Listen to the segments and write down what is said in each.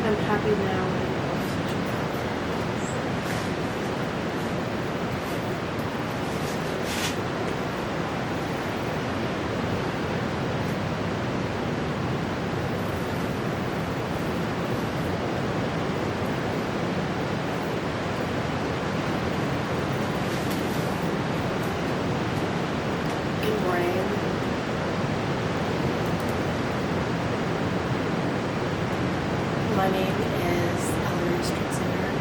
I'm happy now. Good morning. My name is Ellery Stritzinger.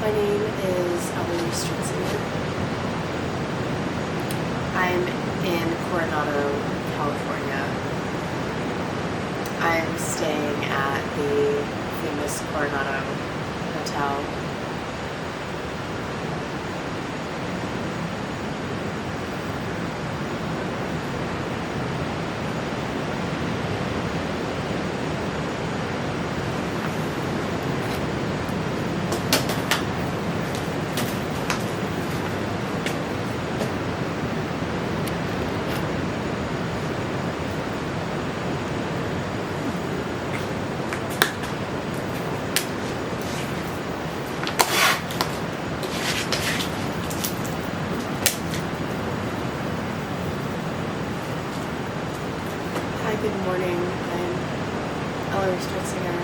My name is Ellery Stritzinger. I'm in Coronado, California. I'm staying at the famous Coronado Hotel. Hi, good morning. I'm Ellery Stritzinger.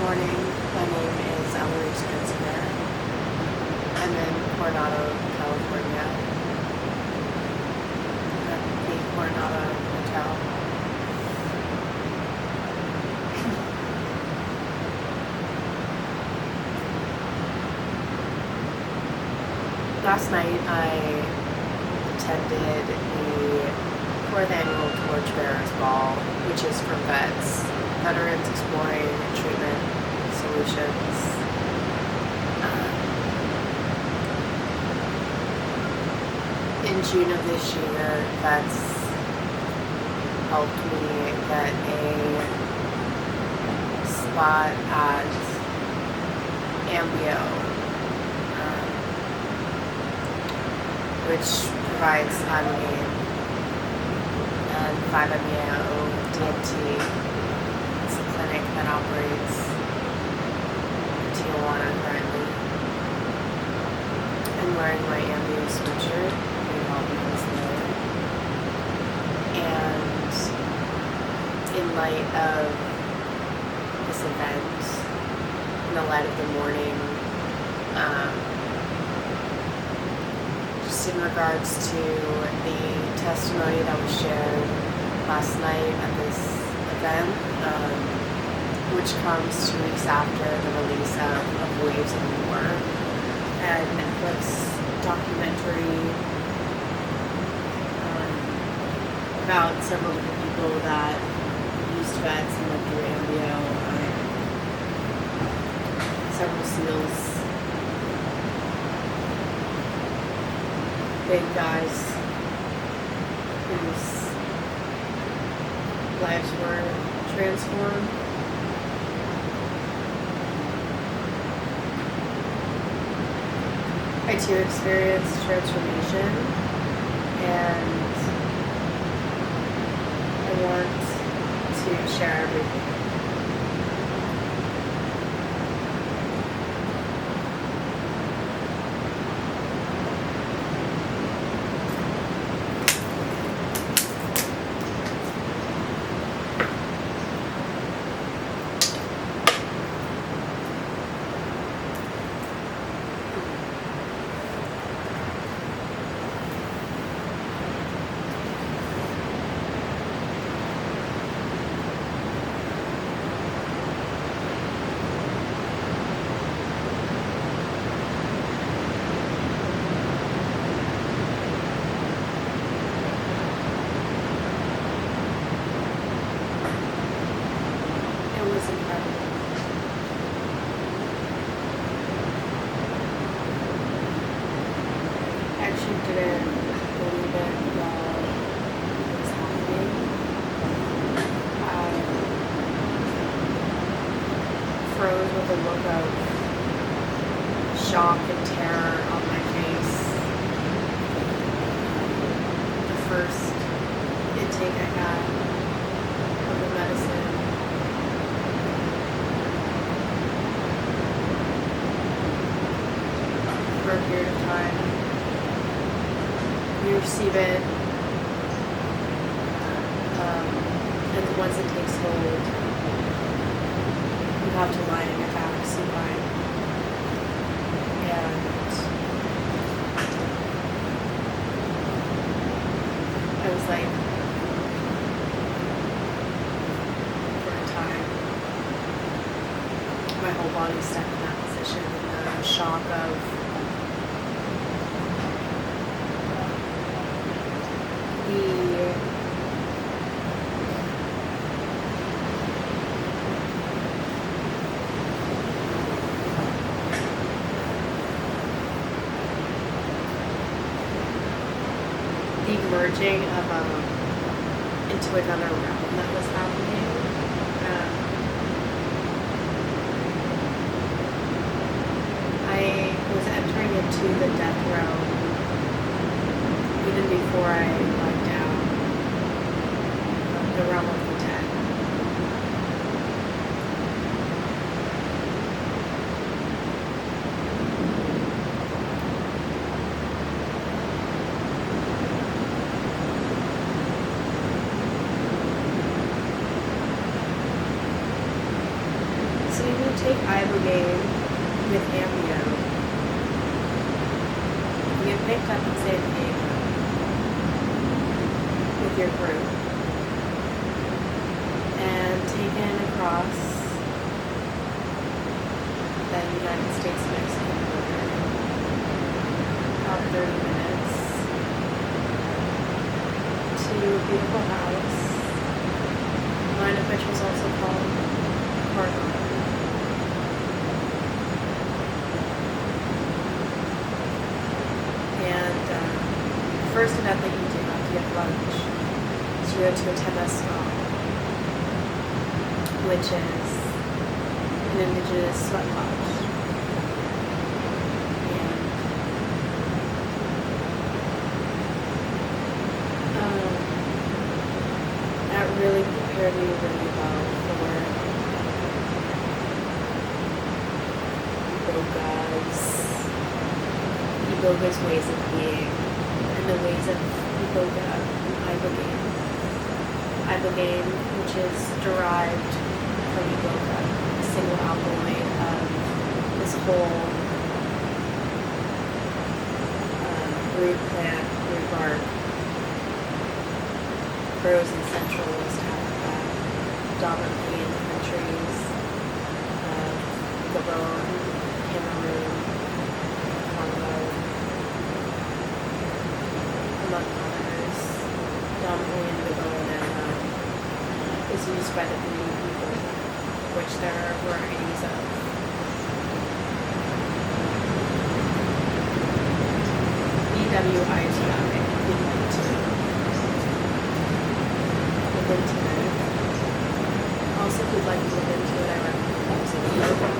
morning. My name is Eloise Spencer. I'm in Coronado, California, at the Coronado Hotel. Last night I attended the 4th annual Torchbearers Ball, which is for vets, veterans exploring treatment solutions. In June of this year, vets helped me get a spot at Ambio, which provides Ibogaine and 5-MeO DMT. It's a clinic that operates in Tijuana currently. I'm wearing my Ambio sweatshirt, you all because there. And in light of this event, in the light of the morning, just in regards to the testimony that was shared last night at this event, which comes 2 weeks after the release of Waves of War, and Netflix documentary about several different people that used vets and went through Ambio, several SEALs, big guys whose lives were transformed. I too experienced transformation, and I want to share everything. Didn't believe it while it was happening. I froze with a look of shock and terror on my face. The first intake I had of the medicine, for a period of time. You receive it, and once it takes hold, you have to lie on your back supine. And I was like, for a time, my whole body stuck in that position, and the shock of the merging of into another realm that was happening. I was entering into the death realm even before I went down, the realm of the dead. take Ibogaine with Ambio, you get picked up in San Diego with your group and taken across the United States-Mexican border, about 30 minutes, to a beautiful house, mine of which was also called Coronado. And the first event that you do after you have lunch is you go to a temescal, which is an indigenous sweat lodge. And that really prepared me really well for Iboga's ways of being and the ways of Iboga and Ibogaine. Ibogaine, which is derived from Iboga, a single alkaloid of this whole root plant, root bark, grows in Central West Africa, dominantly in the countries of Gabon, Cameroon, Congo, among others, dominantly in Gabon, and is used by the Benin people, which there are varieties of. BWITI, if you'd like to look into it. Also, if you'd like to look into it, I recommend using Iboga.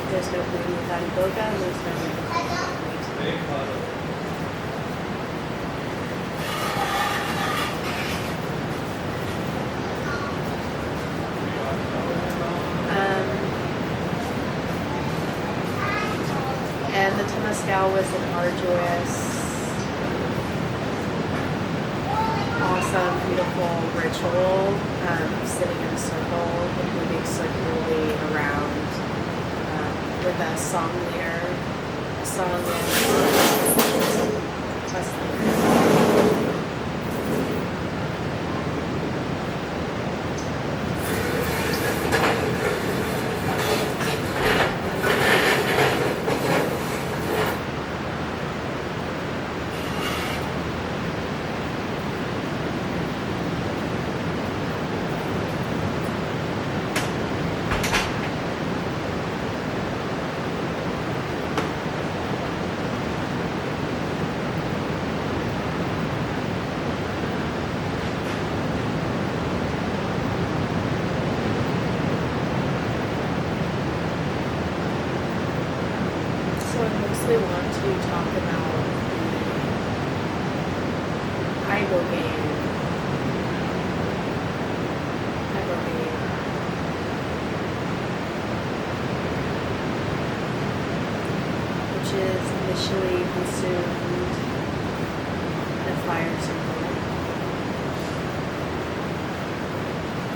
There's no beauty without Iboga, and there's no beauty without wheat. And the temescal was an arduous, awesome, beautiful ritual, sitting in a circle and moving circularly around with a song leader, a song and quest leader. So I mostly want to talk about Ibogaine, which is initially consumed in a fire circle,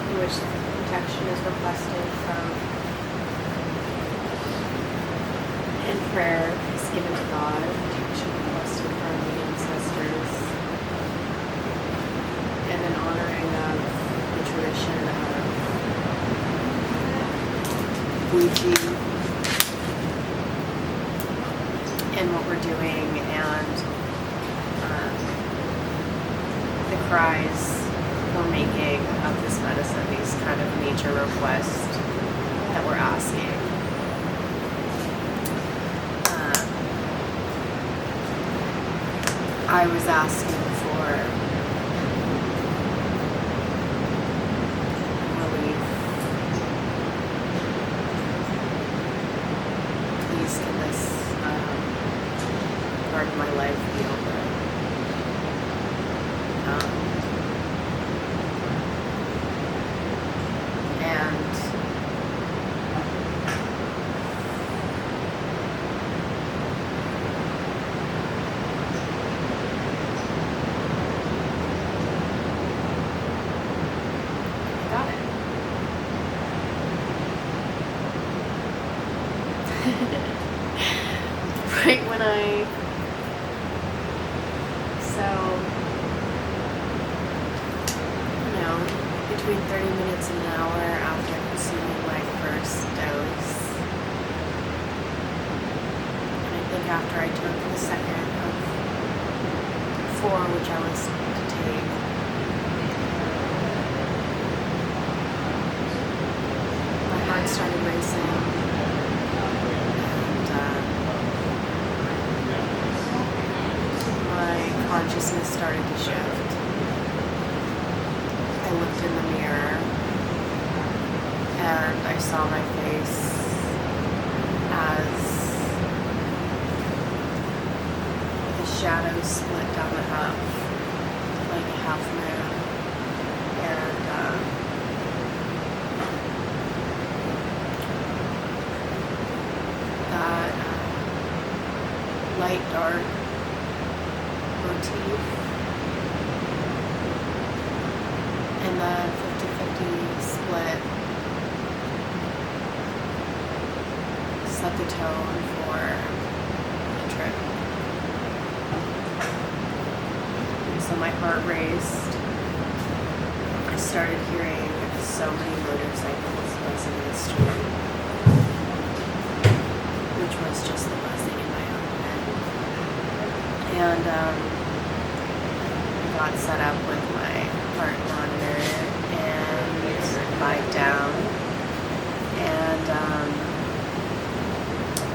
in which protection is requested from, and prayer is given to God, protection requested from the ancestors, and an honoring of the tradition of Ouija and what we're doing, and the cries we're making of this medicine, these kind of nature requests that we're asking. I was asking for relief. Please can this part of my life be over? And night. So, between 30 minutes and an hour after consuming my first dose. And I think after I took the second of 4, which I was to take, my heart started racing, and my consciousness started to shift. I looked in the mirror and I saw my face as the shadows split down the half, like a half moon, and that light dark motif and the 50-50 split set the tone for the trip. And so my heart raced. I started hearing so many motorcycles buzzing in the street, which was just the buzzing in my own head. And I got set up with my heart monitor and bike down, and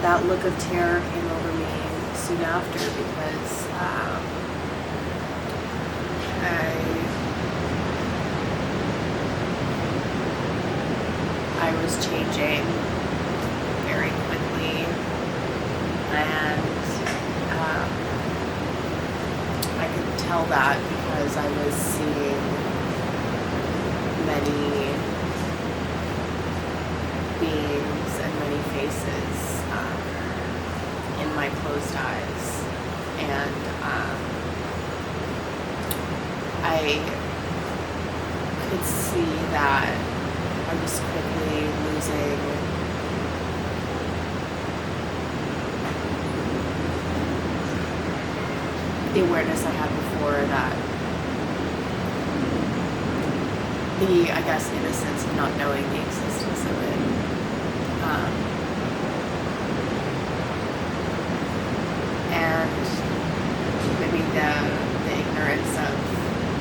that look of terror came over me soon after, because I was changing very quickly, and I could tell that because I was seeing many beings and many faces in my closed eyes, and I could see that I was quickly losing the awareness I had before, that the, I guess, innocence of not knowing the existence of it. And maybe the ignorance of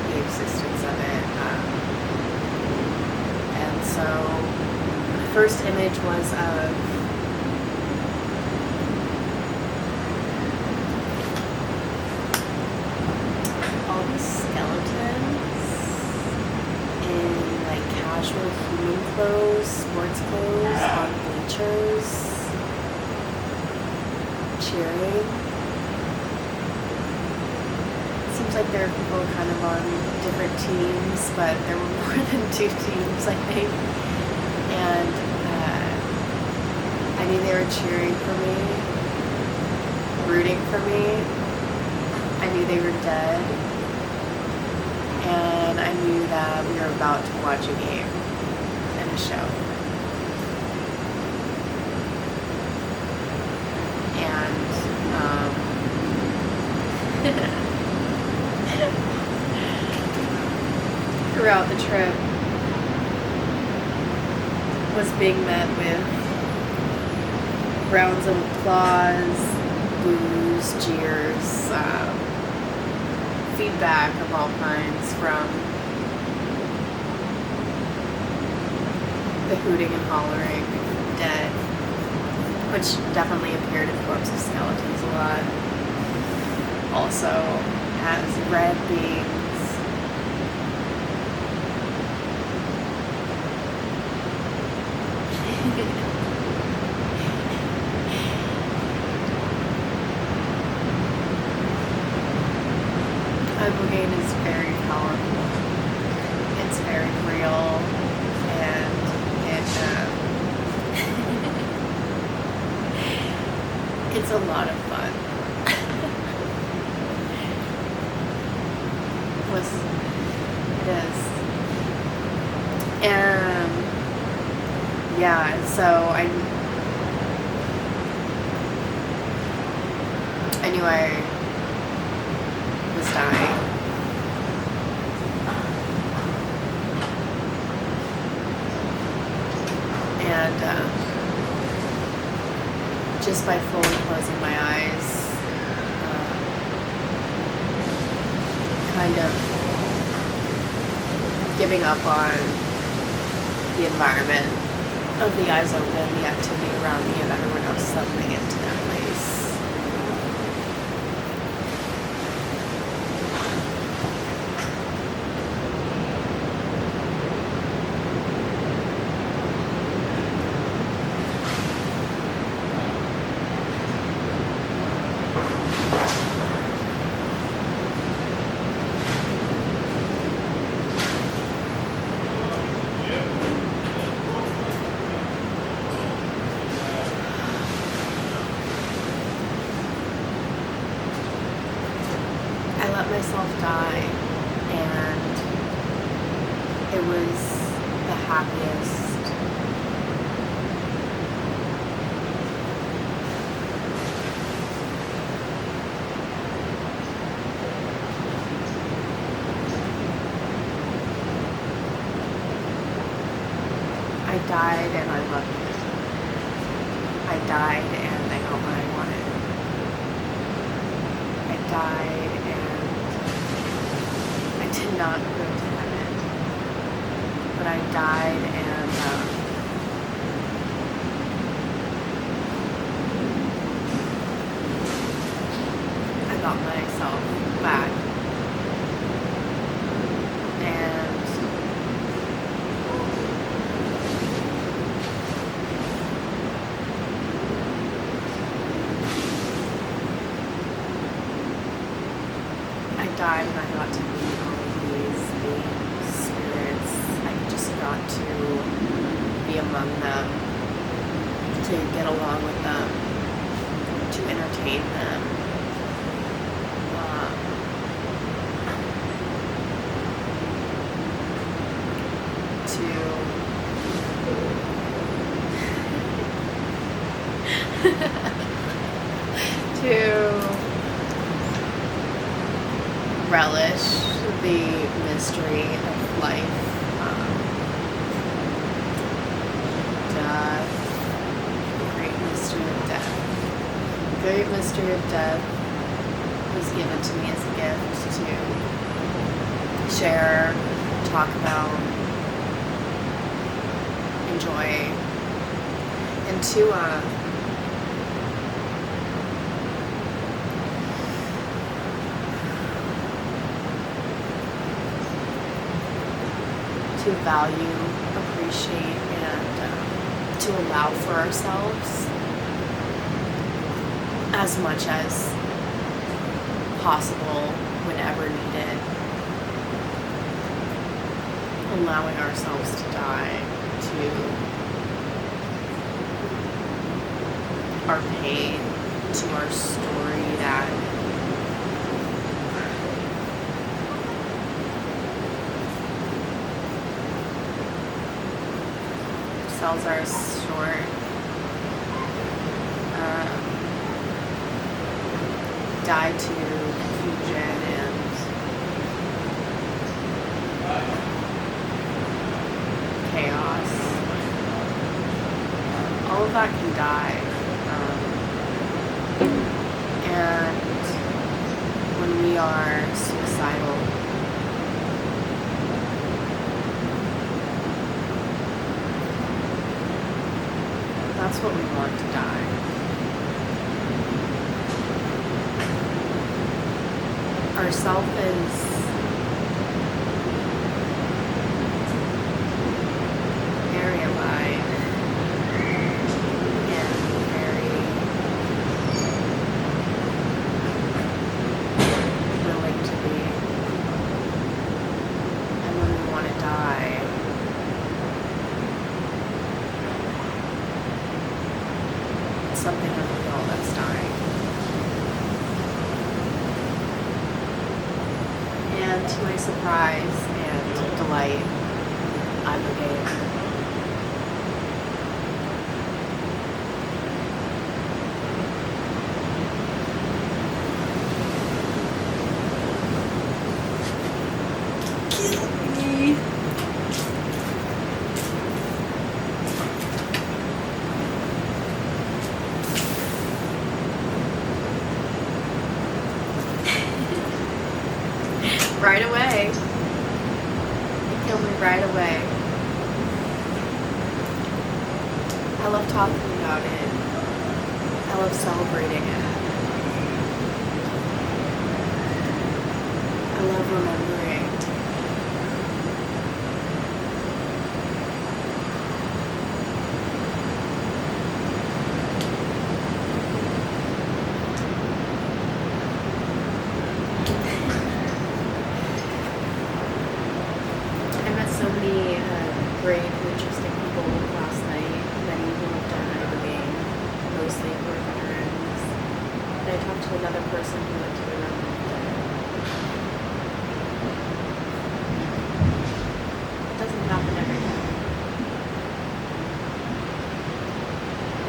the existence of it. And so the first image was of all the skeletons in like casual human clothes, sports clothes, on bleachers, cheering. Seems like there are people kind of on different teams, but there were more than 2 teams, I think. And I knew they were cheering for me, rooting for me. I knew they were dead. And I knew that we were about to watch a game and a show. And throughout the trip was being met with rounds of applause, boos, jeers, feedback of all kinds from the hooting and hollering dead, which definitely appeared in Corpse of Skeletons a lot. Also has red beings. Ibogaine is very powerful. It's very real, and it's a lot of fun. It is. And yeah, so I knew I was dying. And just by fully closing my eyes, kind of giving up on the environment of the eyes open, the activity around me, and everyone else settling into their place. I let myself die, and it was the happiest, I died and I loved it. I died and I got what I wanted. I died and I did not go to heaven, but I died and I got myself back. And I died and I got to meet all of these beings, spirits. I just got to be among them, to get along with them, to entertain them. To relish the mystery of life, death, the great mystery of death. The great mystery of death was given to me as a gift to share, talk about, enjoy, and to value, appreciate, and to allow for ourselves as much as possible whenever needed. Allowing ourselves to die, to our pain, to our story that sells our short. Die to confusion and chaos. All of that can die. And when we are suicidal, that's what we want to die. Our self is very alive and very willing to be. And when we want to die, it's something unreal that's dying. And to my surprise and delight, Ibogaine I love talking about it. I love celebrating it. I love remembering. I met so many great, interesting people last night. Many who have done Ibogaine, mostly who are veterans. And I talked to another person who went to the room. It doesn't happen every day.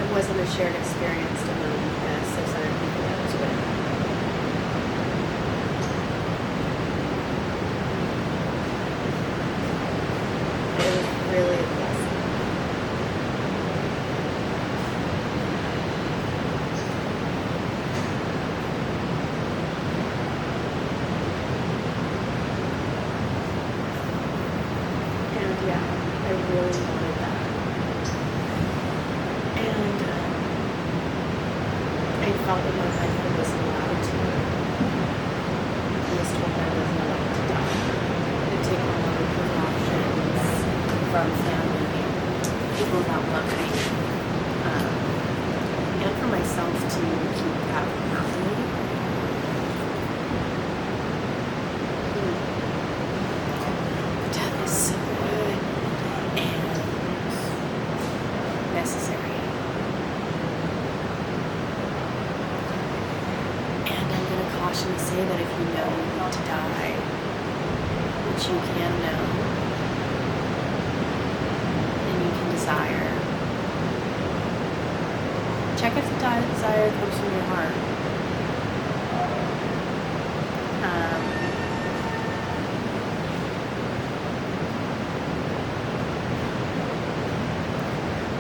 It wasn't a shared experience among the 600 people I was with. It was really a blessing. And yeah, I really wanted that. And I felt in my life I wasn't allowed to. I was told I wasn't allowed to die. To take a lot of precautions from family, people that love me, and for myself to keep that from happening. Death is so good and necessary. And I'm going to caution to say that if you know you need to die, which you can know, and you can desire, check if the desire comes from your heart.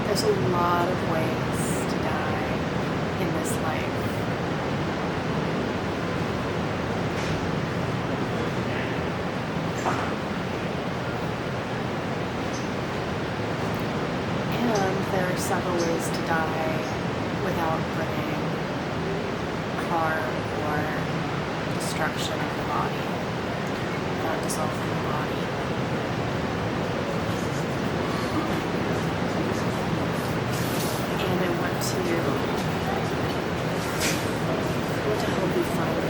There's a lot of ways to die in this life. And there are several ways to die without bringing harm or destruction of the body, without dissolving the body. And I want to help you find it.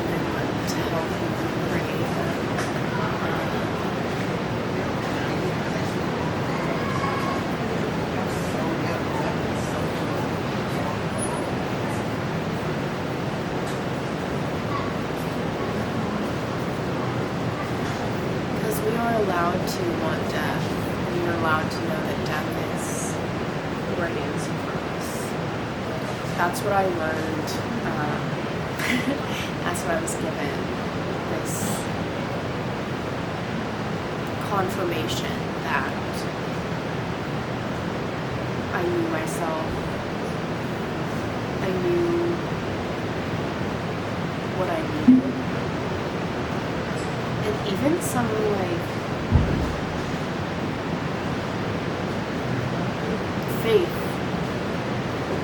And I want to help you create it. Because we are allowed to want death, and you're allowed to know that death is the right answer for us. That's what I learned. That's what I was given. This confirmation that I knew myself. I knew what I needed. And even some faith,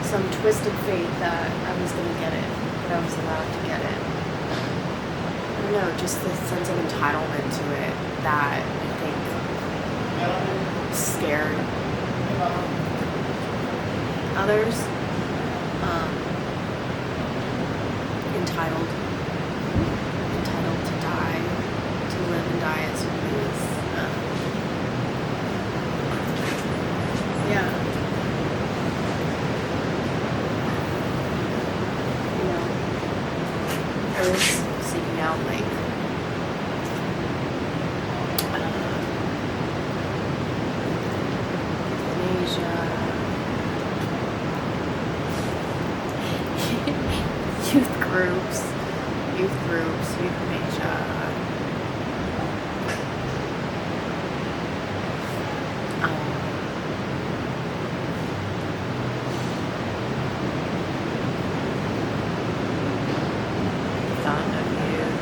some twisted faith that I was going to get it, that I was allowed to get it. I don't know, just this sense of entitlement to it that I think scared others. Entitled to die, to live and die as you please. Yeah. I was seeking out youth groups, euthanasia. Fun of youth.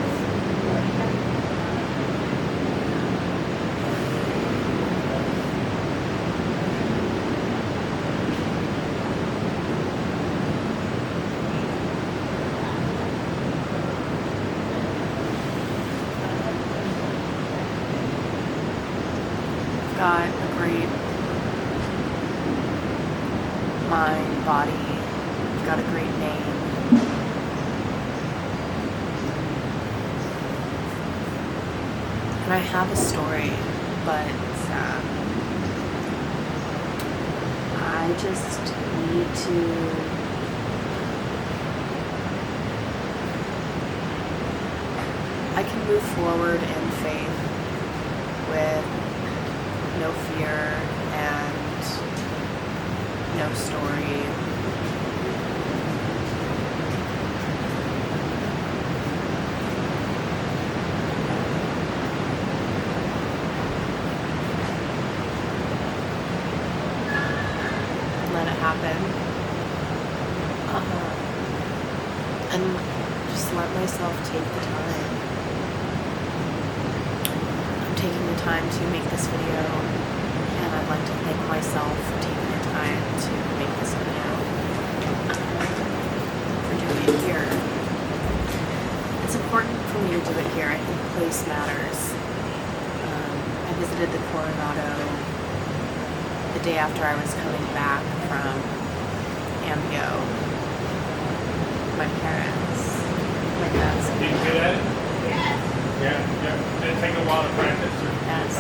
got a great mind, body, you've got a great name. And I have a story, but I just need to I can move forward in faith with no fear and no story. Let it happen. And just let myself take the time. I'm taking the time to make this video, and I'd like to thank myself for taking the time to make this video, for doing it here. It's important for me to do it here. I think place matters. I visited the Coronado the day after I was coming back from Ambio. My parents, my dad's. Are you good at it? Yeah. Did it take a while to practice? Or Yes.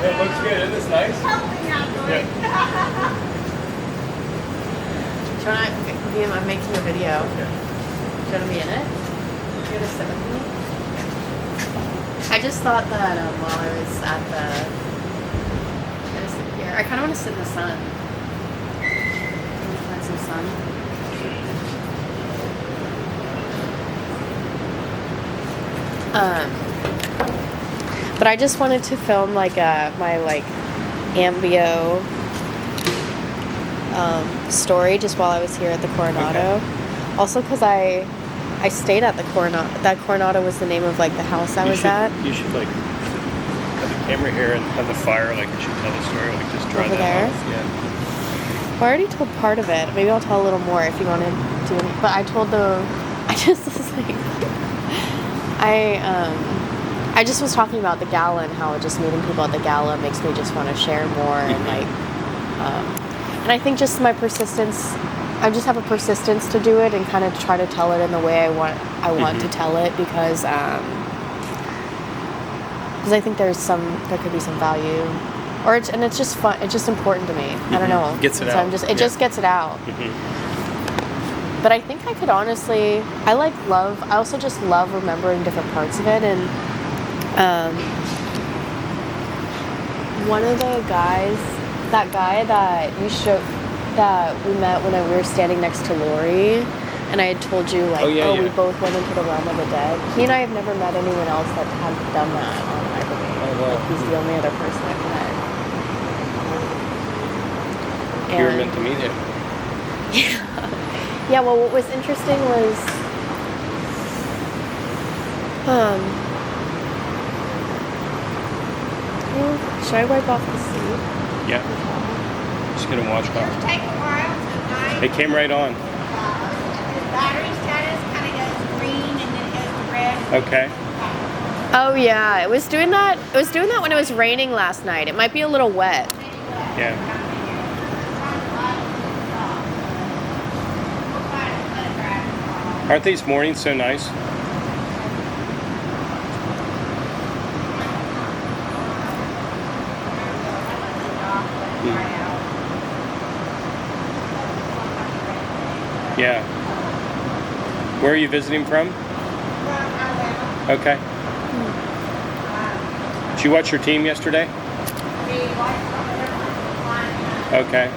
It looks good. Isn't this nice? Yeah. I'm making a video. Okay. Do you want to be in it? You want to sit with me? I just thought that while I was at the... I'm going to sit here. I kind of want to sit in the sun. Can we find some sun? But I just wanted to film like my like Ambio story just while I was here at the Coronado. Okay. Also because I stayed at the Coronado. That Coronado was the name of like the house I was at. You should like have the camera here and have the fire like you should tell the story like just draw over that there. off. Yeah. Well, I already told part of it. Maybe I'll tell a little more if you want to do it. But I told I just was like I just was talking about the gala and how just meeting people at the gala makes me just want to share more and like and I think just my persistence, I just have a persistence to do it and kind of try to tell it in the way I want to tell it because I think there could be some value, and it's just fun. It's just important to me. I don't know. Gets it so out. It just gets it out. But I think I could honestly, I also just love remembering different parts of it. And one of the guys, that guy that that we met when we were standing next to Lori, and I had told you like, we both went into the realm of the dead. He and I have never met anyone else that had done that on Ibogaine. Oh, wow. Like, he's the only other person I've met. You were meant to meet him. Yeah. Yeah, well, what was interesting was, should I wipe off the seat? Yeah. Just gonna watch It'll take a while to It came right on. The battery status kind of goes green and then it goes to red. Okay. Oh yeah, it was doing that. It was doing that when it was raining last night. It might be a little wet. Yeah. Aren't these mornings so nice? Yeah. Where are you visiting from? Okay. Did you watch your team yesterday? Okay.